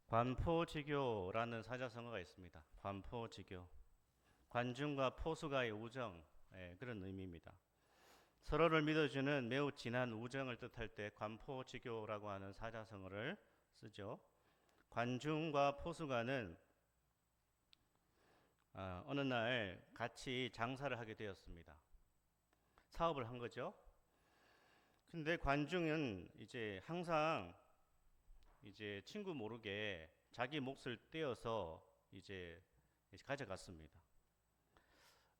관포지교라는 사자성어가 있습니다. 관포지교. 관중과 포수가의 우정, 그런 의미입니다. 서로를 믿어주는 매우 진한 우정을 뜻할 때 관포지교라고 하는 사자성어를 쓰죠. 관중과 포수가는 어느 날 같이 장사를 하게 되었습니다. 사업을 한 거죠. 근데 관중은 이제 항상 이제 친구 모르게 자기 몫을 떼어서 이제 가져갔습니다.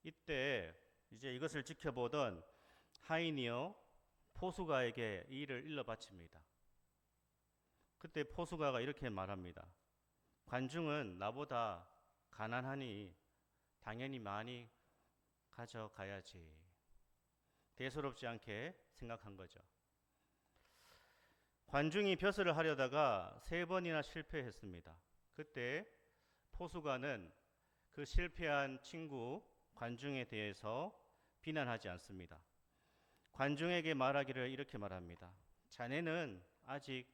이때 이제 이것을 지켜보던 하인이요 포수가에게 이 일을 일러 바칩니다. 그때 포수가가 이렇게 말합니다. 관중은 나보다 가난하니 당연히 많이 가져가야지. 대수롭지 않게 생각한 거죠. 관중이 벼슬을 하려다가 3번이나 실패했습니다. 그때 포수가는 그 실패한 친구 관중에 대해서 비난하지 않습니다. 관중에게 말하기를 이렇게 말합니다. 자네는 아직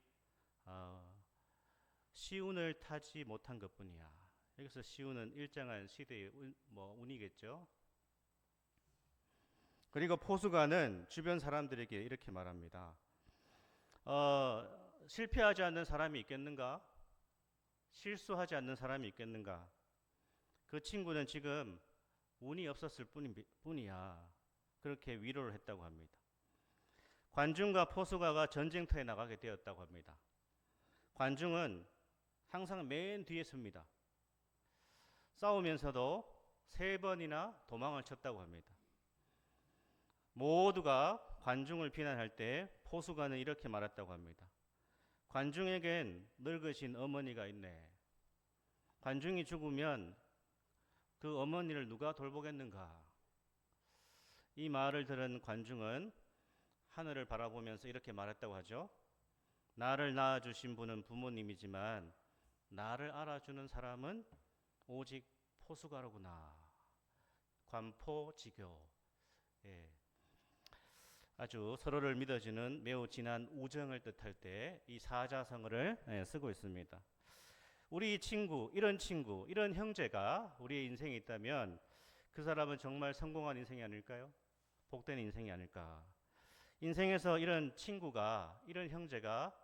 시운을 타지 못한 것뿐이야. 여기서 시운은 일정한 시대의 운이겠죠. 그리고 포수가는 주변 사람들에게 이렇게 말합니다. 실패하지 않는 사람이 있겠는가? 실수하지 않는 사람이 있겠는가? 그 친구는 지금 운이 없었을 뿐이야. 그렇게 위로를 했다고 합니다. 관중과 포수가가 전쟁터에 나가게 되었다고 합니다. 관중은 항상 맨 뒤에 섭니다. 싸우면서도 3번이나 도망을 쳤다고 합니다. 모두가 관중을 비난할 때 포수가는 이렇게 말했다고 합니다. 관중에겐 늙으신 어머니가 있네. 관중이 죽으면 그 어머니를 누가 돌보겠는가? 이 말을 들은 관중은 하늘을 바라보면서 이렇게 말했다고 하죠. 나를 낳아주신 분은 부모님이지만 나를 알아주는 사람은 오직 포수가로구나. 관포지교. 아주 서로를 믿어주는 매우 진한 우정을 뜻할 때 이 사자성어를 쓰고 있습니다. 우리 친구, 이런 형제가 우리의 인생에 있다면 그 사람은 정말 성공한 인생이 아닐까요? 복된 인생이 아닐까? 인생에서 이런 친구가, 이런 형제가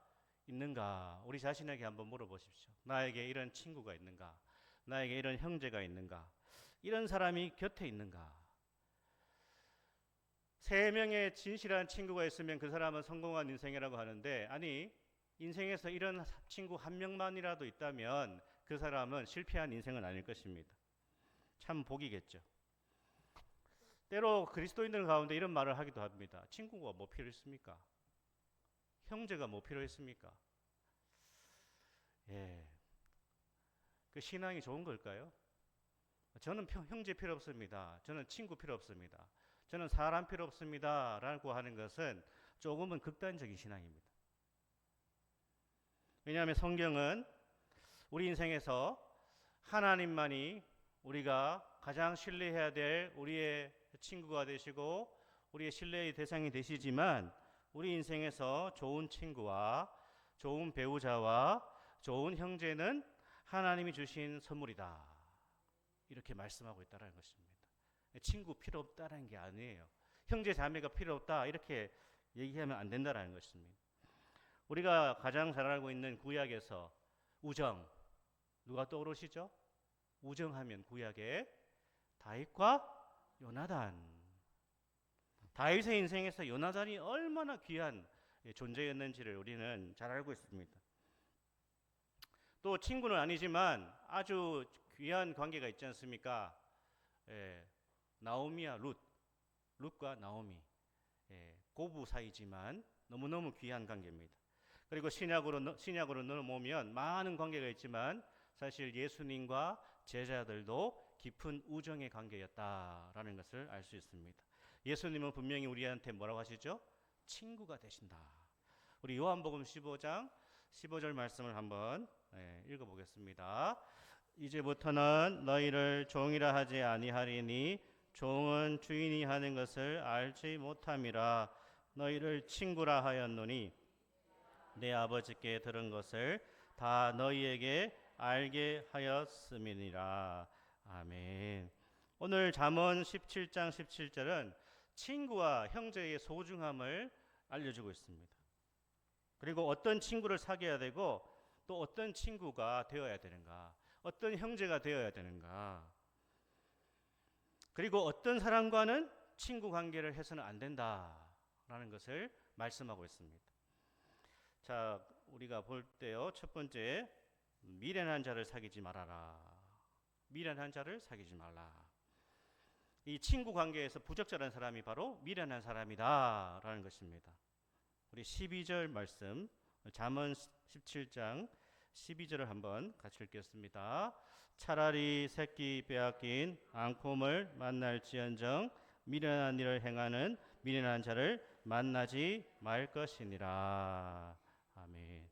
있는가? 우리 자신에게 한번 물어보십시오. 나에게 이런 친구가 있는가? 나에게 이런 형제가 있는가? 이런 사람이 곁에 있는가? 3명의 진실한 친구가 있으면 그 사람은 성공한 인생이라고 하는데, 아니, 인생에서 이런 친구 1명만이라도 있다면 그 사람은 실패한 인생은 아닐 것입니다. 참 복이겠죠. 때로 그리스도인들 가운데 이런 말을 하기도 합니다. 친구가 뭐 필요했습니까? 형제가 뭐 필요했습니까? 그 신앙이 좋은 걸까요? 저는 형제 필요 없습니다. 저는 친구 필요 없습니다. 저는 사람 필요 없습니다. 라고 하는 것은 조금은 극단적인 신앙입니다. 왜냐하면 성경은 우리 인생에서 하나님만이 우리가 가장 신뢰해야 될 우리의 친구가 되시고 우리의 신뢰의 대상이 되시지만 우리 인생에서 좋은 친구와 좋은 배우자와 좋은 형제는 하나님이 주신 선물이다. 이렇게 말씀하고 있다는 것입니다. 친구 필요 없다는 게 아니에요. 형제 자매가 필요 없다 이렇게 얘기하면 안 된다는 것입니다. 우리가 가장 잘 알고 있는 구약에서 우정, 누가 떠오르시죠? 우정하면 구약에 다윗과 요나단. 다윗의 인생에서 요나단이 얼마나 귀한 존재였는지를 우리는 잘 알고 있습니다. 또 친구는 아니지만 아주 귀한 관계가 있지 않습니까? 나오미와 룻과 나오미. 고부 사이지만 너무너무 귀한 관계입니다. 그리고 신약으로 넘어오면 많은 관계가 있지만 사실 예수님과 제자들도 깊은 우정의 관계였다라는 것을 알 수 있습니다. 예수님은 분명히 우리한테 뭐라고 하시죠? 친구가 되신다. 우리 요한복음 15장 15절 말씀을 한번 읽어보겠습니다. 이제부터는 너희를 종이라 하지 아니하리니 종은 주인이 하는 것을 알지 못함이라. 너희를 친구라 하였노니 내 아버지께 들은 것을 다 너희에게 알게 하였음이니라. 아멘. 오늘 잠언 17장 17절은 친구와 형제의 소중함을 알려주고 있습니다. 그리고 어떤 친구를 사귀어야 되고 또 어떤 친구가 되어야 되는가, 어떤 형제가 되어야 되는가, 그리고 어떤 사람과는 친구 관계를 해서는 안 된다라는 것을 말씀하고 있습니다. 자, 우리가 볼 때요, 첫 번째, 미련한 자를 사귀지 말아라. 미련한 자를 사귀지 말라. 이 친구 관계에서 부적절한 사람이 바로 미련한 사람이다라는 것입니다. 우리 12절 말씀, 잠언 17장 12절을 한번 같이 읽겠습니다. 차라리 새끼 빼앗긴 앙콤을 만날지언정 미련한 일을 행하는 미련한 자를 만나지 말 것이니라. 아멘.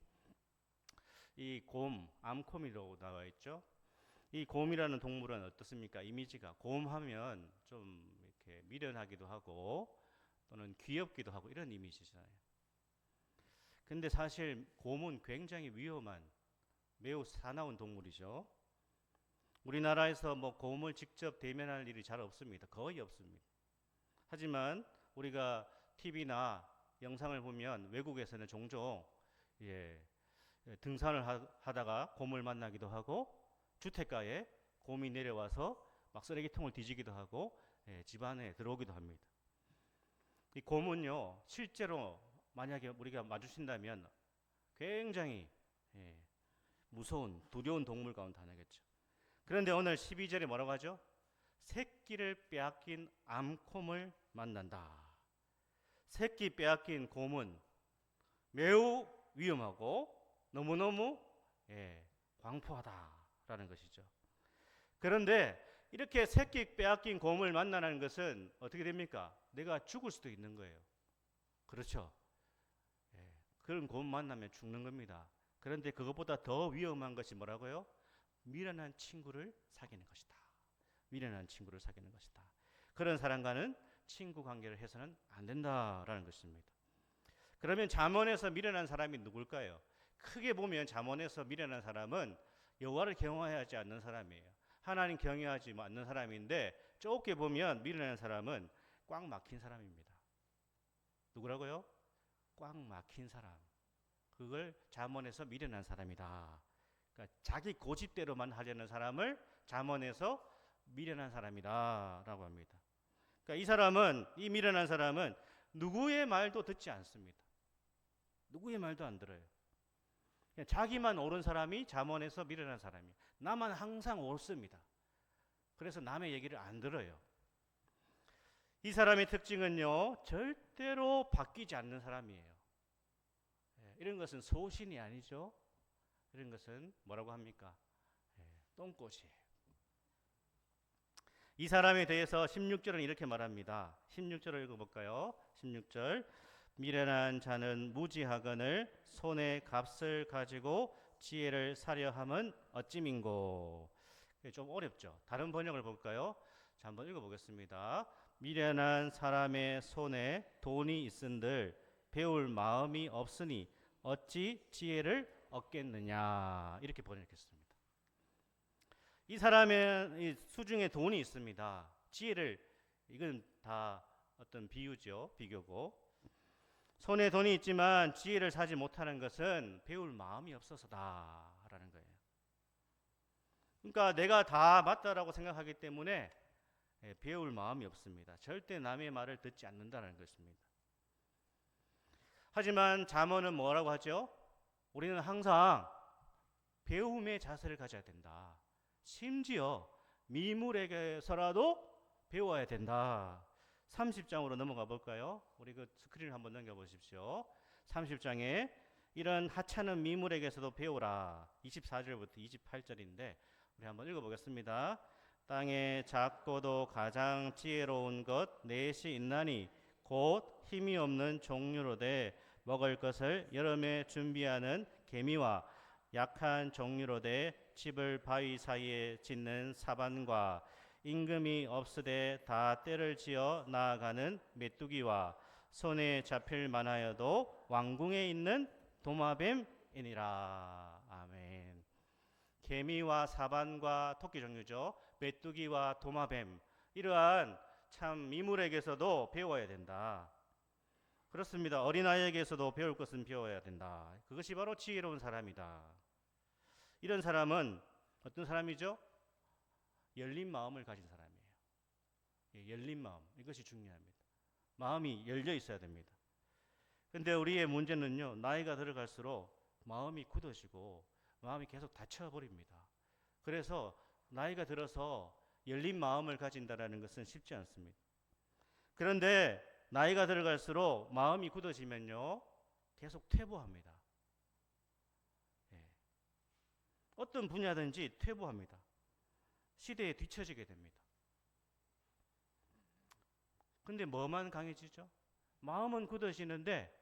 이 곰, 암콤이라고 나와 있죠. 이 곰이라는 동물은 어떻습니까? 이미지가 곰하면 좀 이렇게 미련하기도 하고 또는 귀엽기도 하고 이런 이미지잖아요. 근데 사실 곰은 굉장히 위험한 매우 사나운 동물이죠. 우리나라에서 뭐 곰을 직접 대면할 일이 잘 없습니다. 거의 없습니다. 하지만 우리가 TV나 영상을 보면 외국에서는 종종 등산을 하다가 곰을 만나기도 하고 주택가에 곰이 내려와서 막 쓰레기통을 뒤지기도 하고 집 안에 들어오기도 합니다. 이 곰은요, 실제로 만약에 우리가 마주친다면 굉장히 무서운, 두려운 동물 가운데 하나겠죠. 그런데 오늘 12절에 뭐라고 하죠? 새끼를 빼앗긴 암콤을 만난다. 새끼 빼앗긴 곰은 매우 위험하고 너무너무 광포하다라는 것이죠. 그런데 이렇게 새끼 빼앗긴 곰을 만나는 것은 어떻게 됩니까? 내가 죽을 수도 있는 거예요. 그렇죠? 그런 곰 만나면 죽는 겁니다. 그런데 그것보다 더 위험한 것이 뭐라고요? 미련한 친구를 사귀는 것이다. 미련한 친구를 사귀는 것이다. 그런 사람과는 친구 관계를 해서는 안 된다라는 것입니다. 그러면 잠언에서 미련한 사람이 누굴까요? 크게 보면 잠언에서 미련한 사람은 여호와를 경외하지 않는 사람이에요. 하나님 경외하지 않는 사람인데 좁게 보면 미련한 사람은 꽉 막힌 사람입니다. 누구라고요? 꽉 막힌 사람. 그걸 잠언에서 미련한 사람이다. 그러니까 자기 고집대로만 하려는 사람을 잠언에서 미련한 사람이다라고 합니다. 그러니까 이 미련한 사람은 누구의 말도 듣지 않습니다. 누구의 말도 안 들어요. 그냥 자기만 옳은 사람이 잠언에서 미련한 사람이에요. 나만 항상 옳습니다. 그래서 남의 얘기를 안 들어요. 이 사람의 특징은요, 절대로 바뀌지 않는 사람이에요. 이런 것은 소신이 아니죠. 이런 것은 뭐라고 합니까? 똥꼬시예요. 이 사람에 대해서 16절은 이렇게 말합니다. 16절을 읽어볼까요? 16절, 미련한 자는 무지하거늘 손에 값을 가지고 지혜를 사려 함은 어찌민고. 좀 어렵죠. 다른 번역을 볼까요? 자, 한번 읽어보겠습니다. 미련한 사람의 손에 돈이 있은들 배울 마음이 없으니 어찌 지혜를 얻겠느냐. 이렇게 번역했습니다. 이 사람의 수중에 돈이 있습니다. 지혜를, 이건 다 어떤 비유죠. 비교고. 손에 돈이 있지만 지혜를 사지 못하는 것은 배울 마음이 없어서다라는 거예요. 그러니까 내가 다 맞다라고 생각하기 때문에 배울 마음이 없습니다. 절대 남의 말을 듣지 않는다는 것입니다. 하지만 잠언은 뭐라고 하죠? 우리는 항상 배움의 자세를 가져야 된다. 심지어 미물에게서라도 배워야 된다. 30장으로 넘어가 볼까요? 우리 그 스크린을 한번 넘겨보십시오. 30장에 이런 하찮은 미물에게서도 배우라. 24절부터 28절인데 우리 한번 읽어보겠습니다. 땅에 작고도 가장 지혜로운 것 넷이 있나니 곧 힘이 없는 종류로되 먹을 것을 여름에 준비하는 개미와 약한 종류로되 집을 바위 사이에 짓는 사반과 임금이 없으되 다 때를 지어 나아가는 메뚜기와 손에 잡힐 만하여도 왕궁에 있는 도마뱀이니라. 아멘. 개미와 사반과 토끼 종류죠. 메뚜기와 도마뱀, 이러한 참 미물에게서도 배워야 된다. 그렇습니다. 어린아이에게서도 배울 것은 배워야 된다. 그것이 바로 지혜로운 사람이다. 이런 사람은 어떤 사람이죠? 열린 마음을 가진 사람이에요. 열린 마음, 이것이 중요합니다. 마음이 열려 있어야 됩니다. 근데 우리의 문제는요, 나이가 들어갈수록 마음이 굳어지고 마음이 계속 닫혀버립니다. 그래서 나이가 들어서 열린 마음을 가진다는 것은 쉽지 않습니다. 그런데 나이가 들어갈수록 마음이 굳어지면요, 계속 퇴보합니다. 어떤 분야든지 퇴보합니다. 시대에 뒤처지게 됩니다. 근데 뭐만 강해지죠? 마음은 굳어지는데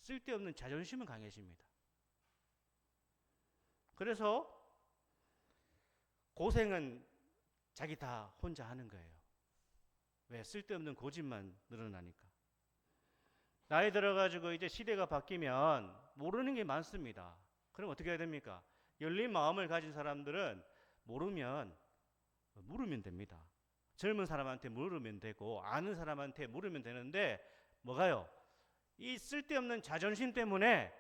쓸데없는 자존심은 강해집니다. 그래서 고생은 자기 다 혼자 하는 거예요. 왜? 쓸데없는 고집만 늘어나니까. 나이 들어가지고 이제 시대가 바뀌면 모르는 게 많습니다. 그럼 어떻게 해야 됩니까? 열린 마음을 가진 사람들은 물으면 됩니다. 젊은 사람한테 물으면 되고 아는 사람한테 물으면 되는데 뭐가요? 이 쓸데없는 자존심 때문에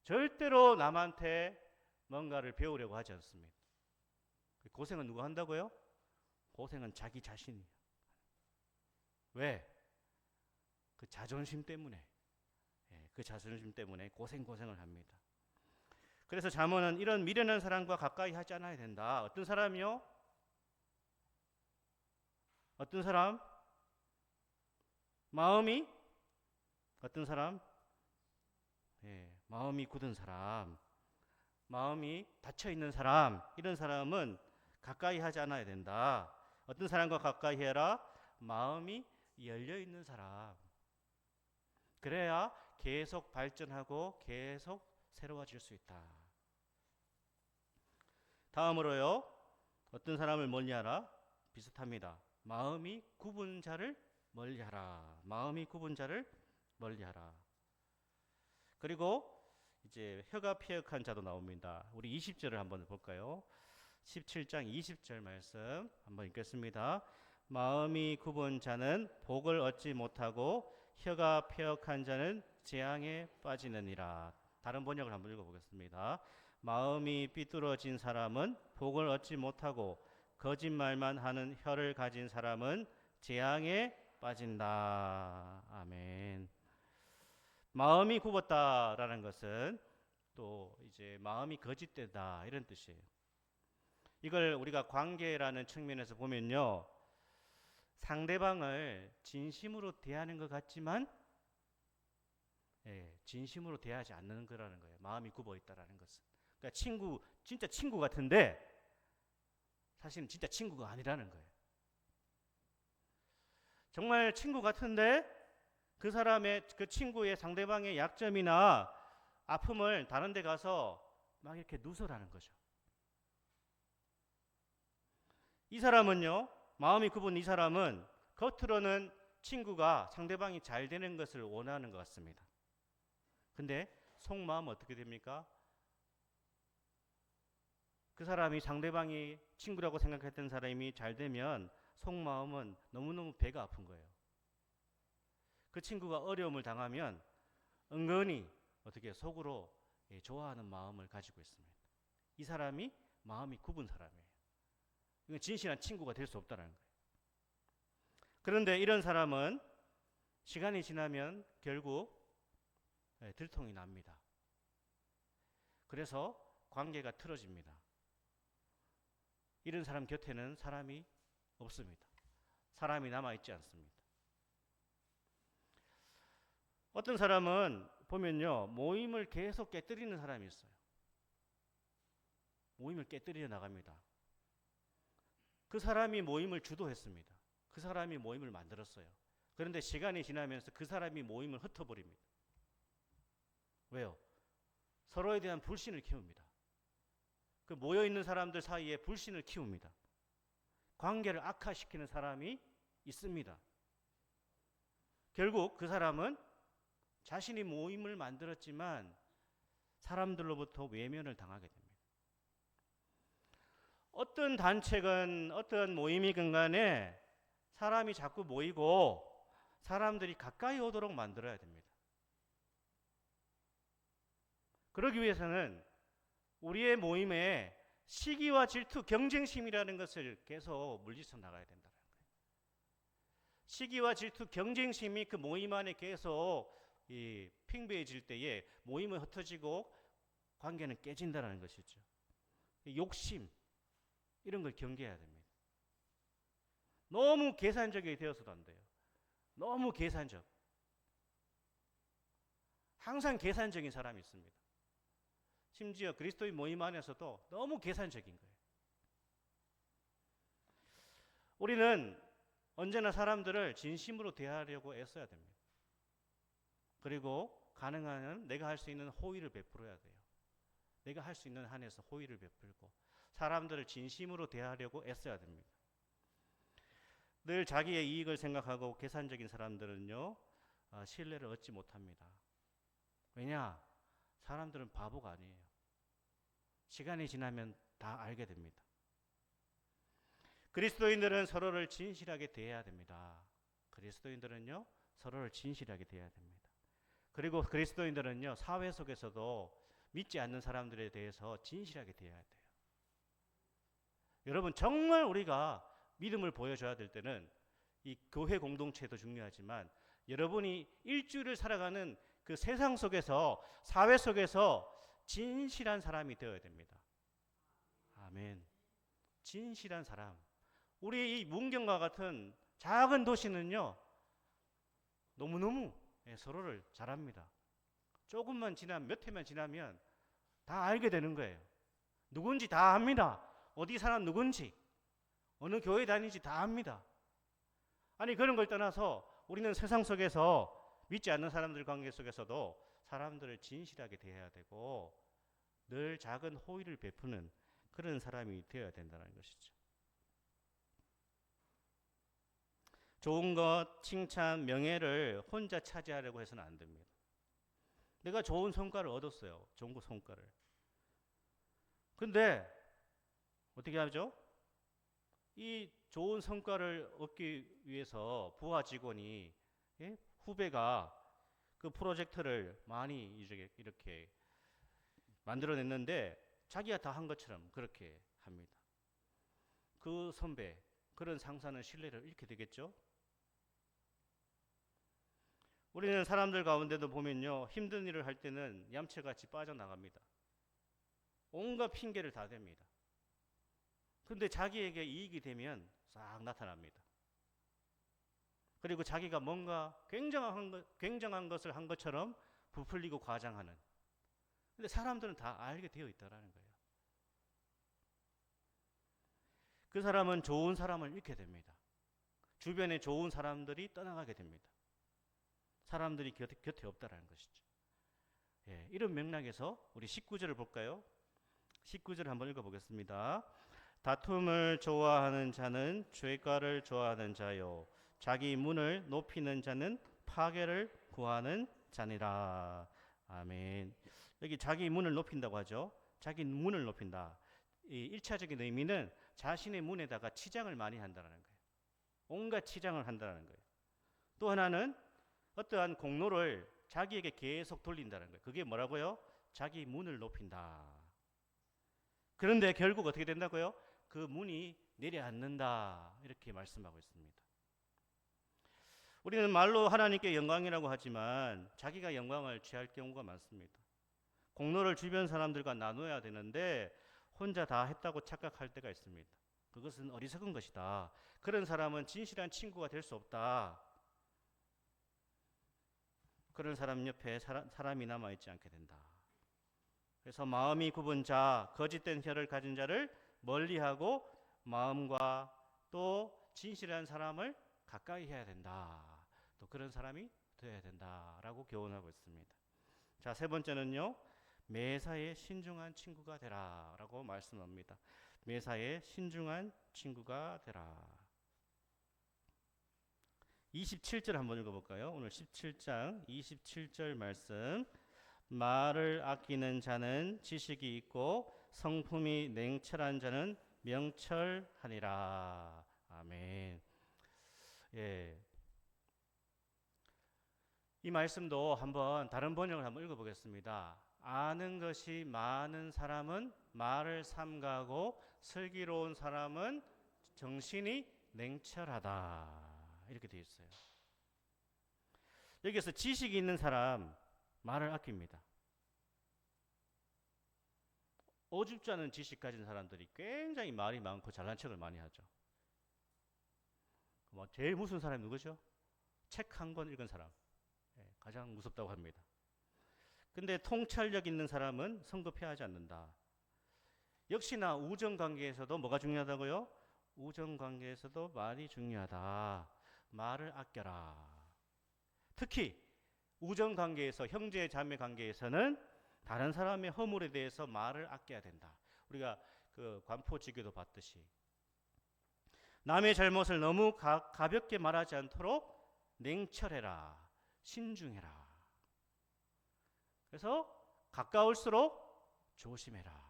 절대로 남한테 뭔가를 배우려고 하지 않습니다. 고생은 누가 한다고요? 고생은 자기 자신이에요. 왜? 그 자존심 때문에. 그 자존심 때문에 고생을 합니다. 그래서 잠언은 이런 미련한 사람과 가까이 하지 않아야 된다. 어떤 사람이요? 어떤 사람? 마음이? 어떤 사람? 마음이 굳은 사람, 마음이 닫혀있는 사람, 이런 사람은 가까이 하지 않아야 된다. 어떤 사람과 가까이 해라? 마음이 열려있는 사람. 그래야 계속 발전하고 계속 새로워질 수 있다. 다음으로요, 어떤 사람을 멀리하라? 비슷합니다. 마음이 굽은 자를 멀리하라. 마음이 굽은 자를 멀리하라. 그리고 이제 혀가 패역한 자도 나옵니다. 우리 20절을 한번 볼까요? 17장 20절 말씀 한번 읽겠습니다. 마음이 굽은 자는 복을 얻지 못하고 혀가 패역한 자는 재앙에 빠지느니라. 다른 번역을 한번 읽어보겠습니다. 마음이 삐뚤어진 사람은 복을 얻지 못하고 거짓말만 하는 혀를 가진 사람은 재앙에 빠진다. 아멘. 마음이 굽었다라는 것은 또 이제 마음이 거짓되다, 이런 뜻이에요. 이걸 우리가 관계라는 측면에서 보면요, 상대방을 진심으로 대하는 것 같지만 진심으로 대하지 않는 거라는 거예요. 마음이 굽어 있다라는 것은. 그러니까 진짜 친구 같은데 사실은 진짜 친구가 아니라는 거예요. 정말 친구 같은데 그 사람의, 그 친구의 상대방의 약점이나 아픔을 다른 데 가서 막 이렇게 누설하는 거죠. 이 사람은요, 마음이 굽은 이 사람은 겉으로는 친구가, 상대방이 잘 되는 것을 원하는 것 같습니다. 근데 속마음은 어떻게 됩니까? 그 사람이, 상대방이 친구라고 생각했던 사람이 잘 되면 속마음은 너무너무 배가 아픈 거예요. 그 친구가 어려움을 당하면 은근히 어떻게 속으로 좋아하는 마음을 가지고 있습니다. 이 사람이 마음이 굽은 사람이에요. 이건 진실한 친구가 될 수 없다는 거예요. 그런데 이런 사람은 시간이 지나면 결국 들통이 납니다. 그래서 관계가 틀어집니다. 이런 사람 곁에는 사람이 없습니다. 사람이 남아있지 않습니다. 어떤 사람은 보면요, 모임을 계속 깨뜨리는 사람이 있어요. 모임을 깨뜨려 나갑니다. 그 사람이 모임을 주도했습니다. 그 사람이 모임을 만들었어요. 그런데 시간이 지나면서 그 사람이 모임을 흩어버립니다. 왜요? 서로에 대한 불신을 키웁니다. 그 모여있는 사람들 사이에 불신을 키웁니다. 관계를 악화시키는 사람이 있습니다. 결국 그 사람은 자신이 모임을 만들었지만 사람들로부터 외면을 당하게 됩니다. 어떤 단체건 어떤 모임이건 간에 사람이 자꾸 모이고 사람들이 가까이 오도록 만들어야 됩니다. 그러기 위해서는 우리의 모임에 시기와 질투, 경쟁심이라는 것을 계속 물리쳐 나가야 된다는 거예요. 시기와 질투, 경쟁심이 그 모임 안에 계속 팽배해질 때에 모임은 흩어지고 관계는 깨진다는 것이죠. 욕심 이런 걸 경계해야 됩니다. 너무 계산적이 되어서도 안 돼요. 너무 계산적. 항상 계산적인 사람이 있습니다. 심지어 그리스도의 모임 안에서도 너무 계산적인 거예요. 우리는 언제나 사람들을 진심으로 대하려고 애써야 됩니다. 그리고 가능한 한 내가 할 수 있는 호의를 베풀어야 돼요. 내가 할 수 있는 한에서 호의를 베풀고 사람들을 진심으로 대하려고 애써야 됩니다. 늘 자기의 이익을 생각하고 계산적인 사람들은요, 신뢰를 얻지 못합니다. 왜냐? 사람들은 바보가 아니에요. 시간이 지나면 다 알게 됩니다. 그리스도인들은 서로를 진실하게 대해야 됩니다. 그리스도인들은요, 서로를 진실하게 대해야 됩니다. 그리고 그리스도인들은요, 사회 속에서도 믿지 않는 사람들에 대해서 진실하게 대해야 돼요. 여러분, 정말 우리가 믿음을 보여줘야 될 때는 이 교회 공동체도 중요하지만 여러분이 일주일을 살아가는 그 세상 속에서, 사회 속에서 진실한 사람이 되어야 됩니다. 아멘. 진실한 사람. 우리 이 문경과 같은 작은 도시는요, 너무너무 서로를 잘합니다. 조금만 지나면, 몇 해만 지나면 다 알게 되는 거예요. 누군지 다 압니다. 어디 사람 누군지, 어느 교회 다니는지 다 압니다. 아니, 그런 걸 떠나서 우리는 세상 속에서 믿지 않는 사람들 관계 속에서도 사람들을 진실하게 대해야 되고 늘 작은 호의를 베푸는 그런 사람이 되어야 된다는 것이죠. 좋은 것, 칭찬, 명예를 혼자 차지하려고 해서는 안 됩니다. 내가 좋은 성과를 얻었어요. 좋은 성과를. 근데 어떻게 하죠? 이 좋은 성과를 얻기 위해서 부하 직원이, 후배가 그 프로젝트를 많이 이렇게 만들어냈는데 자기가 다 한 것처럼 그렇게 합니다. 그 선배, 그런 상사는 신뢰를 잃게 되겠죠? 우리는 사람들 가운데도 보면요, 힘든 일을 할 때는 얌체같이 빠져나갑니다. 온갖 핑계를 다 댑니다. 근데 자기에게 이익이 되면 싹 나타납니다. 그리고 자기가 뭔가 굉장한 것을 한 것처럼 부풀리고 과장하는. 근데 사람들은 다 알게 되어 있다는 거예요. 그 사람은 좋은 사람을 잃게 됩니다. 주변에 좋은 사람들이 떠나가게 됩니다. 사람들이 곁에 없다라는 것이죠. 이런 맥락에서 우리 19절을 볼까요? 19절 한번 읽어보겠습니다. 다툼을 좋아하는 자는 죄가를 좋아하는 자요, 자기 문을 높이는 자는 파괴를 구하는 자니라. 아멘. 여기 자기 문을 높인다고 하죠. 자기 문을 높인다. 이 1차적인 의미는 자신의 문에다가 치장을 많이 한다는 거예요. 온갖 치장을 한다는 거예요. 또 하나는 어떠한 공로를 자기에게 계속 돌린다는 거예요. 그게 뭐라고요? 자기 문을 높인다. 그런데 결국 어떻게 된다고요? 그 문이 내려앉는다. 이렇게 말씀하고 있습니다. 우리는 말로 하나님께 영광이라고 하지만 자기가 영광을 취할 경우가 많습니다. 공로를 주변 사람들과 나눠야 되는데 혼자 다 했다고 착각할 때가 있습니다. 그것은 어리석은 것이다. 그런 사람은 진실한 친구가 될 수 없다. 그런 사람 옆에 사람이 남아있지 않게 된다. 그래서 마음이 굽은 자, 거짓된 혀를 가진 자를 멀리하고 마음과 또 진실한 사람을 가까이 해야 된다. 또 그런 사람이 되어야 된다라고 교훈하고 있습니다. 자, 세 번째는요, 매사에 신중한 친구가 되라 라고 말씀합니다. 매사에 신중한 친구가 되라. 27절 한번 읽어볼까요? 오늘 17장 27절 말씀. 말을 아끼는 자는 지식이 있고 성품이 냉철한 자는 명철하니라. 아멘. 예. 이 말씀도 한번 다른 번역을 한번 읽어보겠습니다. 아는 것이 많은 사람은 말을 삼가고 슬기로운 사람은 정신이 냉철하다. 이렇게 되어 있어요. 여기서 지식이 있는 사람 말을 아낍니다. 어줍지 않은 지식 가진 사람들이 굉장히 말이 많고 잘난 척을 많이 하죠. 제일 무서운 사람이 누구죠? 책 한 권 읽은 사람. 가장 무섭다고 합니다. 근데 통찰력 있는 사람은 성급해하지 않는다. 역시나 우정관계에서도 뭐가 중요하다고요? 우정관계에서도 말이 중요하다. 말을 아껴라. 특히 우정관계에서 형제 자매 관계에서는 다른 사람의 허물에 대해서 말을 아껴야 된다. 우리가 그 관포지교도 봤듯이 남의 잘못을 너무 가볍게 말하지 않도록 냉철해라. 신중해라. 그래서 가까울수록 조심해라.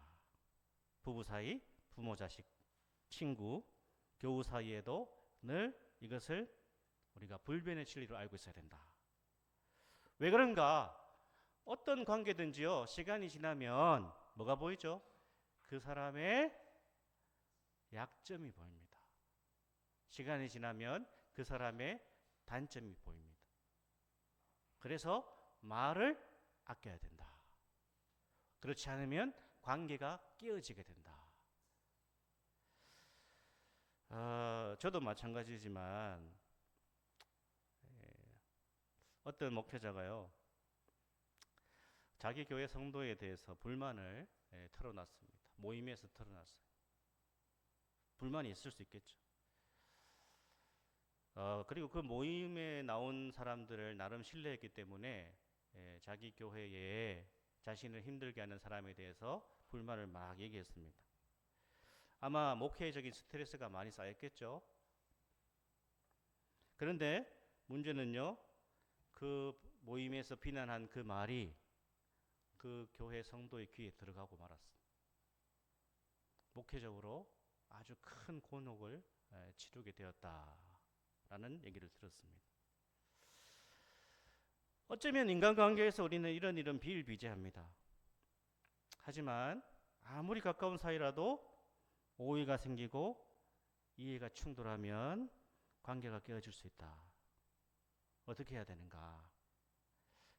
부부 사이, 부모 자식, 친구, 교우 사이에도 늘 이것을 우리가 불변의 진리로 알고 있어야 된다. 왜 그런가? 어떤 관계든지요, 시간이 지나면 뭐가 보이죠? 그 사람의 약점이 보입니다. 시간이 지나면 그 사람의 단점이 보입니다. 그래서 말을 아껴야 된다. 그렇지 않으면 관계가 깨어지게 된다. 저도 마찬가지지만 어떤 목회자가요, 자기 교회 성도에 대해서 불만을 털어놨습니다. 모임에서 털어놨어요. 불만이 있을 수 있겠죠. 그리고 그 모임에 나온 사람들을 나름 신뢰했기 때문에 자기 교회에 자신을 힘들게 하는 사람에 대해서 불만을 막 얘기했습니다. 아마 목회적인 스트레스가 많이 쌓였겠죠. 그런데 문제는요, 그 모임에서 비난한 그 말이 그 교회 성도의 귀에 들어가고 말았습니다. 목회적으로 아주 큰 곤혹을 치르게 되었다라는 얘기를 들었습니다. 어쩌면 인간관계에서 우리는 이런 비일비재합니다. 하지만 아무리 가까운 사이라도 오해가 생기고 이해가 충돌하면 관계가 깨어질 수 있다. 어떻게 해야 되는가?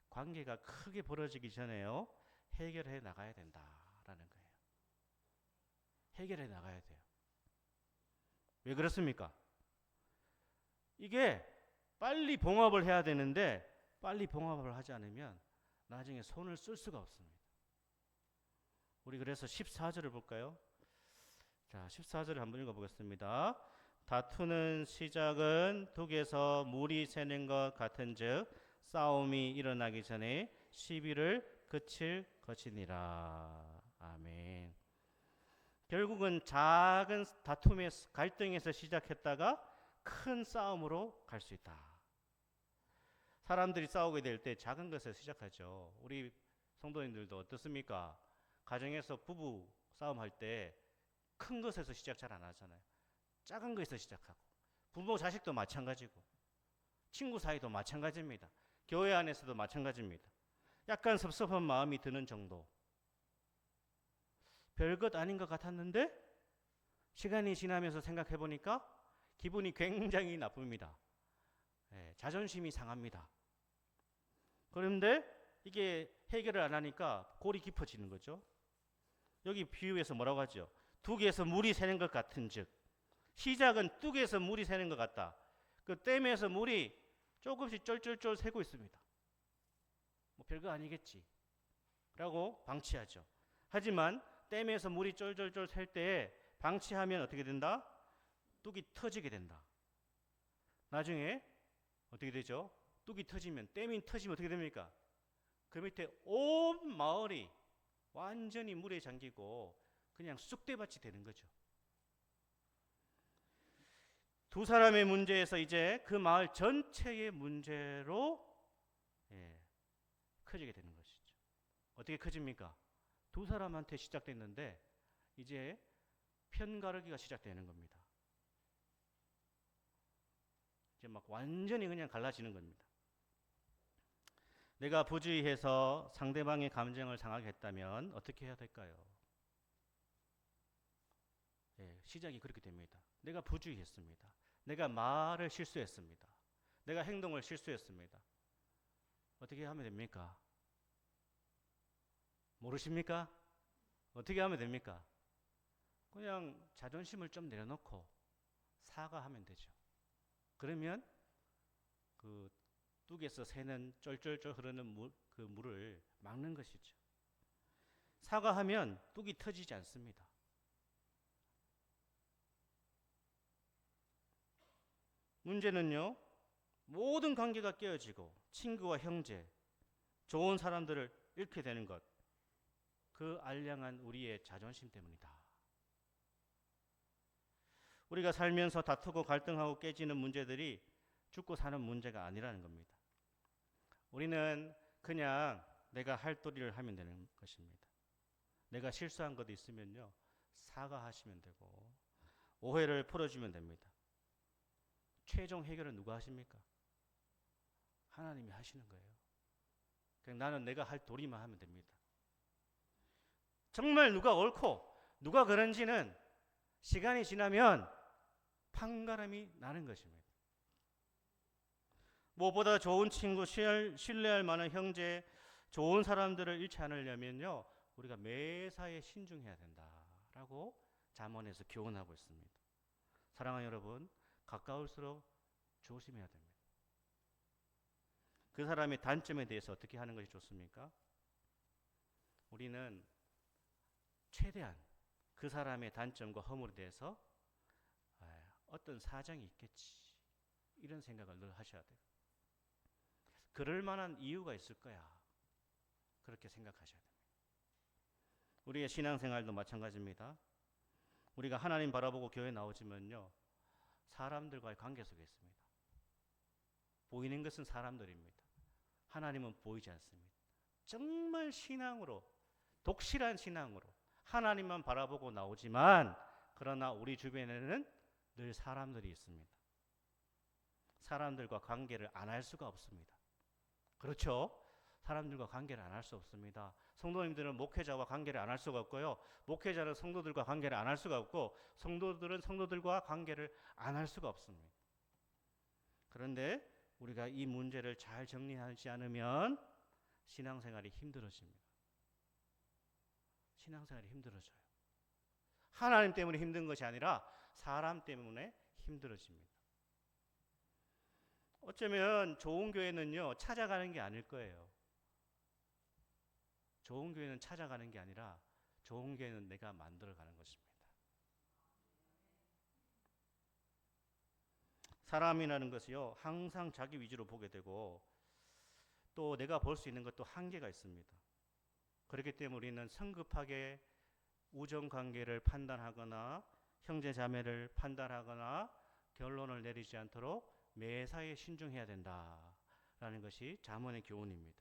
관계가 크게 벌어지기 전에요, 해결해 나가야 된다라는 거예요. 해결해 나가야 돼요. 왜 그렇습니까? 이게 빨리 봉합을 해야 되는데 빨리 봉합을 하지 않으면 나중에 손을 쓸 수가 없습니다. 우리 그래서 14절을 볼까요? 자, 14절을 한번 읽어보겠습니다. 다투는 시작은 둑에서 물이 새는 것 같은즉 싸움이 일어나기 전에 시비를 그칠 것이니라. 아멘. 결국은 작은 다툼에서, 갈등에서 시작했다가 큰 싸움으로 갈 수 있다. 사람들이 싸우게 될 때 작은 것에서 시작하죠. 우리 성도님들도 어떻습니까? 가정에서 부부 싸움할 때 큰 것에서 시작 잘 안 하잖아요. 작은 것에서 시작하고, 부모 자식도 마찬가지고, 친구 사이도 마찬가지입니다. 교회 안에서도 마찬가지입니다. 약간 섭섭한 마음이 드는 정도, 별것 아닌 것 같았는데 시간이 지나면서 생각해 보니까 기분이 굉장히 나쁩니다. 자존심이 상합니다. 그런데 이게 해결을 안 하니까 골이 깊어지는 거죠. 여기 비유에서 뭐라고 하죠? 둑에서 물이 새는 것 같은즉, 시작은 뚝에서 물이 새는 것 같다. 그 댐에서 물이 조금씩 쫄쫄쫄 새고 있습니다. 뭐 별거 아니겠지 라고 방치하죠. 하지만 댐에서 물이 쫄쫄쫄 셀 때에 방치하면 어떻게 된다? 뚝이 터지게 된다. 나중에 어떻게 되죠? 뚝이 터지면, 댐이 터지면 어떻게 됩니까? 그 밑에 온 마을이 완전히 물에 잠기고 그냥 쑥대밭이 되는 거죠. 두 사람의 문제에서 이제 그 마을 전체의 문제로 커지게 되는 것이죠. 어떻게 커집니까? 두 사람한테 시작됐는데 이제 편가르기가 시작되는 겁니다. 이제 막 완전히 그냥 갈라지는 겁니다. 내가 부주의해서 상대방의 감정을 상하게 했다면 어떻게 해야 될까요? 시작이 그렇게 됩니다. 내가 부주의했습니다. 내가 말을 실수했습니다. 내가 행동을 실수했습니다. 어떻게 하면 됩니까? 모르십니까? 어떻게 하면 됩니까? 그냥 자존심을 좀 내려놓고 사과하면 되죠. 그러면 그 뚝에서 새는 쫄쫄쫄 흐르는 그 물을 막는 것이죠. 사과하면 뚝이 터지지 않습니다. 문제는요, 모든 관계가 깨어지고 친구와 형제, 좋은 사람들을 잃게 되는 것, 그 알량한 우리의 자존심 때문이다. 우리가 살면서 다투고 갈등하고 깨지는 문제들이 죽고 사는 문제가 아니라는 겁니다. 우리는 그냥 내가 할 도리를 하면 되는 것입니다. 내가 실수한 것도 있으면요, 사과하시면 되고 오해를 풀어주면 됩니다. 최종 해결은 누가 하십니까? 하나님이 하시는 거예요. 그냥 나는 내가 할 도리만 하면 됩니다. 정말 누가 옳고 누가 그런지는 시간이 지나면 판가름이 나는 것입니다. 무엇보다 좋은 친구, 신뢰할 만한 형제, 좋은 사람들을 잃지 않으려면요, 우리가 매사에 신중해야 된다라고 잠언에서 교훈하고 있습니다. 사랑하는 여러분, 가까울수록 조심해야 됩니다. 그 사람의 단점에 대해서 어떻게 하는 것이 좋습니까? 우리는 최대한 그 사람의 단점과 허물에 대해서 어떤 사정이 있겠지, 이런 생각을 늘 하셔야 돼요. 그럴 만한 이유가 있을 거야, 그렇게 생각하셔야 됩니다. 우리의 신앙생활도 마찬가지입니다. 우리가 하나님 바라보고 교회 나오지만요, 사람들과의 관계 속에 있습니다. 보이는 것은 사람들입니다. 하나님은 보이지 않습니다. 정말 신앙으로, 독실한 신앙으로 하나님만 바라보고 나오지만, 그러나 우리 주변에는 늘 사람들이 있습니다. 사람들과 관계를 안 할 수가 없습니다. 그렇죠? 사람들과 관계를 안 할 수 없습니다. 성도님들은 목회자와 관계를 안 할 수가 없고요, 목회자는 성도들과 관계를 안 할 수가 없고, 성도들은 성도들과 관계를 안 할 수가 없습니다. 그런데 우리가 이 문제를 잘 정리하지 않으면 신앙생활이 힘들어집니다. 신앙생활이 힘들어져요. 하나님 때문에 힘든 것이 아니라 사람 때문에 힘들어집니다. 어쩌면 좋은 교회는요, 찾아가는 게 아닐 거예요. 좋은 교회는 찾아가는 게 아니라 좋은 교회는 내가 만들어가는 것입니다. 사람이라는 것이요, 항상 자기 위주로 보게 되고 또 내가 볼 수 있는 것도 한계가 있습니다. 그렇기 때문에 우리는 성급하게 우정관계를 판단하거나 형제자매를 판단하거나 결론을 내리지 않도록 매사에 신중해야 된다라는 것이 잠언의 교훈입니다.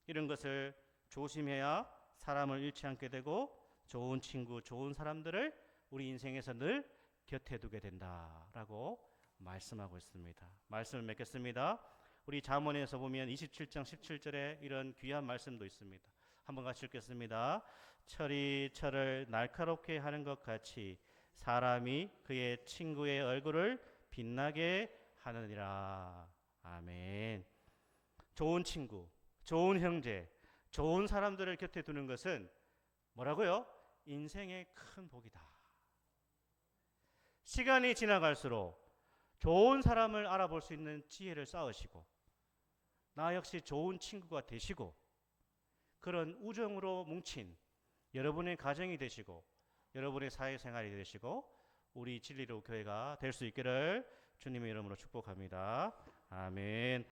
이런 것을 조심해야 사람을 잃지 않게 되고 좋은 친구, 좋은 사람들을 우리 인생에서 늘 곁에 두게 된다라고 말씀하고 있습니다. 말씀을 맺겠습니다. 우리 잠언에서 보면 27장 17절에 이런 귀한 말씀도 있습니다. 한번 같이 읽겠습니다. 철이 철을 날카롭게 하는 것 같이 사람이 그의 친구의 얼굴을 빛나게 하느니라. 아멘. 좋은 친구, 좋은 형제, 좋은 사람들을 곁에 두는 것은 뭐라고요? 인생의 큰 복이다. 시간이 지나갈수록 좋은 사람을 알아볼 수 있는 지혜를 쌓으시고 나 역시 좋은 친구가 되시고 그런 우정으로 뭉친 여러분의 가정이 되시고 여러분의 사회생활이 되시고 우리 진리로 교회가 될 수 있기를 주님의 이름으로 축복합니다. 아멘.